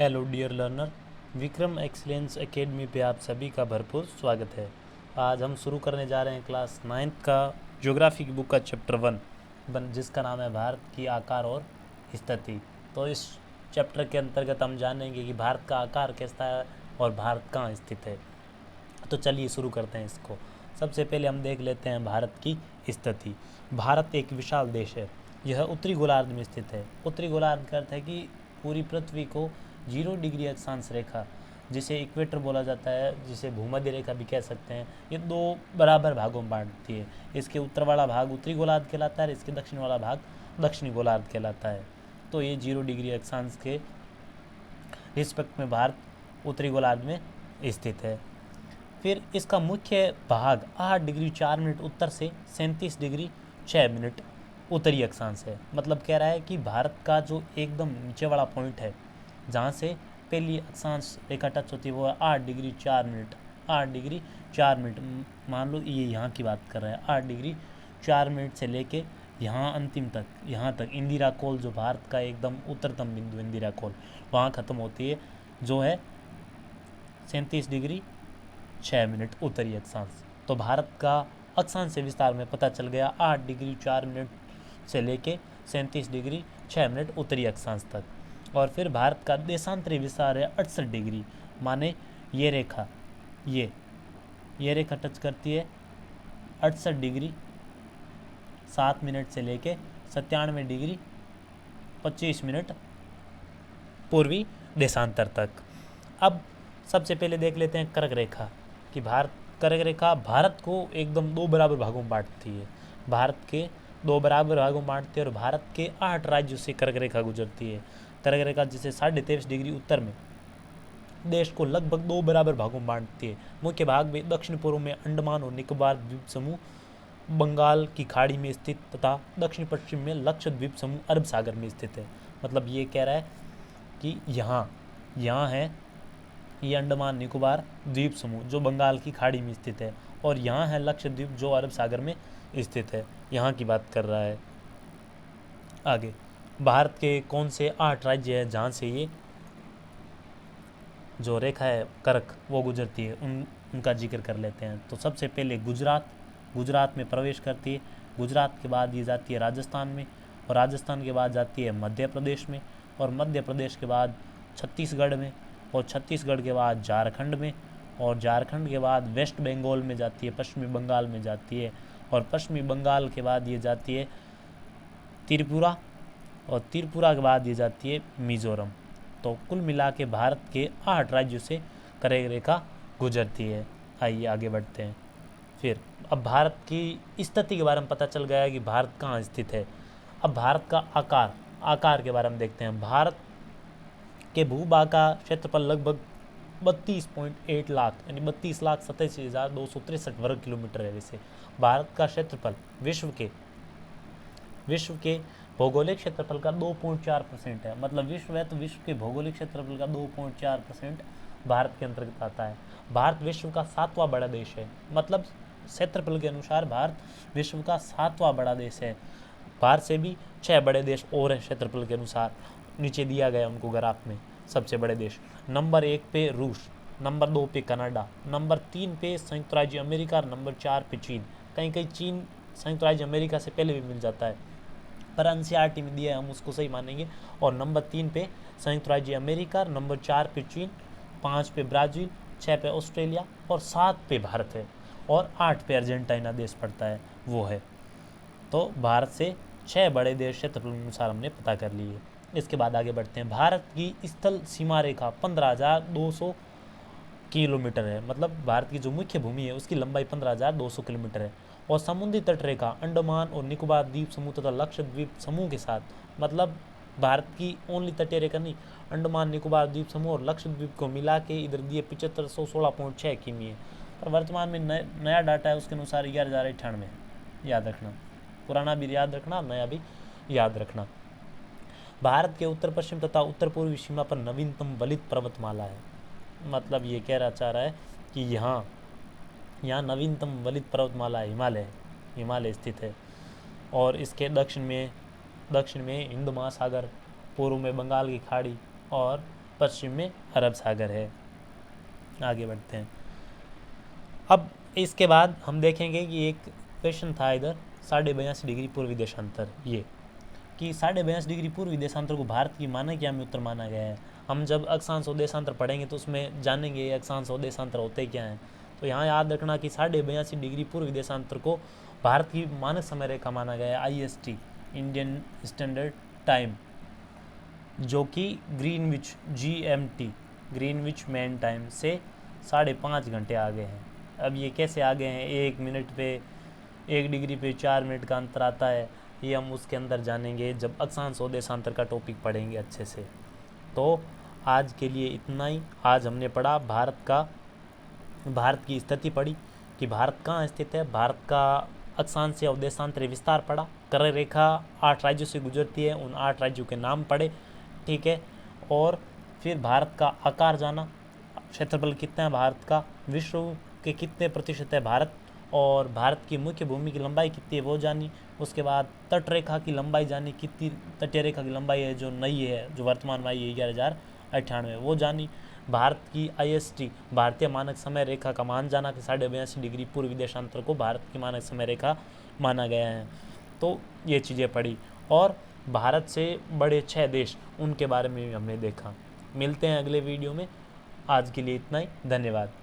Hello dear learner, Vikram excellence academy पे आप सभी का भरपूर स्वागत है। आज हम शुरू करने जा रहे हैं क्लास 9th का ज्योग्राफी की बुक का चैप्टर 1 जिसका नाम है भारत की आकार और स्थिति। तो इस चैप्टर के अंतर्गत हम जानेंगे कि भारत का आकार कैसा है और भारत कहाँ स्थित है। तो चलिए शुरू करते हैं इसको। सबसे पहले हम देख लेते हैं भारत की स्थिति। भारत एक विशाल देश है। यह उत्तरी गोलार्ध में स्थित है। उत्तरी गोलार्ध का अर्थ है कि पूरी पृथ्वी को 0 डिग्री अक्षांश रेखा, जिसे इक्वेटर बोला जाता है, जिसे भूमध्य रेखा भी कह सकते हैं, ये 2 बराबर भागों में बांटती है। इसके उत्तर वाला भाग उत्तरी गोलार्ध कहलाता है और इसके दक्षिण वाला भाग दक्षिणी गोलार्ध कहलाता है। तो ये 0 डिग्री अक्षांश के रिस्पेक्ट में भारत उत्तरी गोलार्ध में स्थित है। फिर इसका मुख्य भाग 8 डिग्री 4 मिनट उत्तर से 37 डिग्री 6 मिनट उत्तरी अक्षांश है। मतलब कह रहा है कि भारत का जो एकदम नीचे वाला पॉइंट है, जहाँ से पहली अक्षांश रेखा टच होती है, वो है 8 डिग्री 4 मिनट। 8 डिग्री 4 मिनट मान लो ये यहाँ की बात कर रहे हैं। 8 डिग्री 4 मिनट से लेके यहाँ अंतिम तक, यहाँ तक इंदिरा कोल, जो भारत का एकदम उत्तरतम बिंदु इंदिरा कोल, वहाँ ख़त्म होती है, जो है 37 डिग्री 6 मिनट उत्तरी अक्षांश। तो भारत का अक्षांश से विस्तार में पता चल गया 8 डिग्री 4 मिनट से लेके 37 डिग्री 6 मिनट उत्तरी अक्षांश तक। और फिर भारत का देशांतरी विस्तार है 68 डिग्री, माने ये रेखा, ये रेखा टच करती है 68 डिग्री 7 मिनट से लेके 97 डिग्री 25 मिनट पूर्वी देशांतर तक। अब सबसे पहले देख लेते हैं कर्क रेखा कि कर्क रेखा भारत को एकदम 2 बराबर भागों में बांटती है। भारत के 2 बराबर भागों में बांटती है और भारत के 8 राज्यों से कर्क रेखा गुजरती है। कर्क रेखा जिसे 23.5 डिग्री उत्तर में देश को लगभग 2 बराबर भागों में बांटती है। मुख्य भाग में दक्षिण पूर्व में अंडमान और निकोबार द्वीप समूह बंगाल की खाड़ी में स्थित तथा दक्षिण पश्चिम में लक्षद्वीप समूह अरब सागर में स्थित है। मतलब ये कह रहा है कि यहाँ है ये अंडमान निकोबार द्वीप समूह जो बंगाल की खाड़ी में स्थित है, और यहाँ है लक्षद्वीप जो अरब सागर में स्थित है। यहाँ की बात कर रहा है। आगे भारत के कौन से 8 राज्य हैं जहाँ से ये जो रेखा है कर्क वो गुजरती है, उनका जिक्र कर लेते हैं। तो सबसे पहले गुजरात में प्रवेश करती है। गुजरात के बाद ये जाती है राजस्थान में, और राजस्थान के बाद जाती है मध्य प्रदेश में, और मध्य प्रदेश के बाद छत्तीसगढ़ में, और छत्तीसगढ़ के बाद झारखंड में, और झारखंड के बाद वेस्ट बंगाल में जाती है, पश्चिमी बंगाल में जाती है, और पश्चिमी बंगाल के बाद ये जाती है त्रिपुरा, और त्रिपुरा के बाद ये जाती है मिजोरम। तो कुल मिला के भारत के 8 राज्यों से कर्क रेखा गुजरती है। आइए आगे बढ़ते हैं। फिर अब भारत की स्थिति के बारे में पता चल गया है कि भारत कहाँ स्थित है। अब भारत का आकार के बारे में देखते हैं। भारत के भूभाग का क्षेत्रफल लगभग 32.8 लाख यानी 32,87,263 वर्ग किलोमीटर है। वैसे भारत का क्षेत्रफल विश्व के भौगोलिक क्षेत्रफल का 2.4% है। मतलब विश्व है तो विश्व के भौगोलिक क्षेत्रफल का 2.4% भारत के अंतर्गत आता है। भारत विश्व का 7वां बड़ा देश है। मतलब क्षेत्रफल के अनुसार भारत विश्व का 7वां बड़ा देश है। भारत से भी 6 बड़े देश और हैं क्षेत्रफल के अनुसार, नीचे दिया गया उनको ग्राफ में। सबसे बड़े देश नंबर 1 पे रूस, नंबर 2 पे कनाडा, नंबर 3 पे संयुक्त राज्य अमेरिका, नंबर 4 पे चीन। कहीं चीन संयुक्त राज्य अमेरिका से पहले भी मिल जाता है, पर एनसीईआरटी में दिया है, हम उसको सही मानेंगे। और नंबर 3 पे संयुक्त राज्य अमेरिका, नंबर 4 पे चीन, 5 पे ब्राज़ील, 6 पे ऑस्ट्रेलिया और 7 पे भारत है, और 8 पे अर्जेंटीना देश पड़ता है, वो है। तो भारत से 6 बड़े देश क्षेत्रफल अनुसार हमने पता कर लिए। इसके बाद आगे बढ़ते हैं। भारत की स्थल सीमा रेखा 15,200 किलोमीटर है। मतलब भारत की जो मुख्य भूमि है उसकी लंबाई 15,200 किलोमीटर है, और समुद्री तट रेखा अंडमान और निकोबार द्वीप समूह तथा लक्षद्वीप समूह के साथ, मतलब भारत की ओनली तटीय रेखा नहीं, अंडमान निकोबार द्वीप समूह और लक्षद्वीप को मिला के इधर दिए 7516.6 किमी है। पर वर्तमान में नया डाटा है, उसके अनुसार 11,098 है। याद रखना, पुराना भी याद रखना, नया भी याद रखना। भारत के उत्तर पश्चिम तथा उत्तर पूर्वी सीमा पर नवीनतम वलित पर्वतमाला है। मतलब ये कह रहा चाह रहा है कि यहाँ नवीनतम वलित पर्वतमाला हिमालय स्थित है, और इसके दक्षिण में हिंद महासागर, पूर्व में बंगाल की खाड़ी, और पश्चिम में अरब सागर है। आगे बढ़ते हैं। अब इसके बाद हम देखेंगे कि एक क्वेश्चन था इधर 82.5 डिग्री पूर्वी देशांतर, ये कि 82.5 डिग्री पूर्वी देशांतर को भारत की मानक यामी उत्तर माना गया है। हम जब अक्षांश और देशांतर पढ़ेंगे तो उसमें जानेंगे अक्षांश और देशांतर होते क्या हैं। तो यहाँ याद रखना कि 82.5 डिग्री पूर्वी देशांतर को भारत की मानक समय रेखा माना गया है, IST इंडियन स्टैंडर्ड टाइम, जो कि Greenwich GMT Greenwich main time से 5.5 घंटे आगे हैं। अब ये कैसे आगे हैं, 1 मिनट पे 1 डिग्री पे 4 मिनट का अंतर आता है, ये हम उसके अंदर जानेंगे जब अक्षांश और देशांतर का टॉपिक पढ़ेंगे अच्छे से। तो आज के लिए इतना ही। आज हमने पढ़ा भारत की स्थिति पढ़ी कि भारत कहाँ स्थित है, भारत का अक्षांश और देशांतरी विस्तार पढ़ा, कर रेखा 8 राज्यों से गुजरती है, उन 8 राज्यों के नाम पढ़े, ठीक है। और फिर भारत का आकार जाना, क्षेत्रफल कितना है भारत का, विश्व के कितने प्रतिशत है भारत, और भारत की मुख्य भूमि की लंबाई कितनी है वो जानी। उसके बाद तट रेखा की लंबाई जानी, कितनी तटीय रेखा की लंबाई है जो नई है, जो वर्तमान में आई है 11,098 वो जानी। भारत की IST भारतीय मानक समय रेखा का मान जाना कि 82.5 डिग्री पूर्वी देशांतर को भारत की मानक समय रेखा माना गया है। तो ये चीज़ें पढ़ी और भारत से बड़े 6 देश उनके बारे में भी हमने देखा। मिलते हैं अगले वीडियो में। आज के लिए इतना ही, धन्यवाद।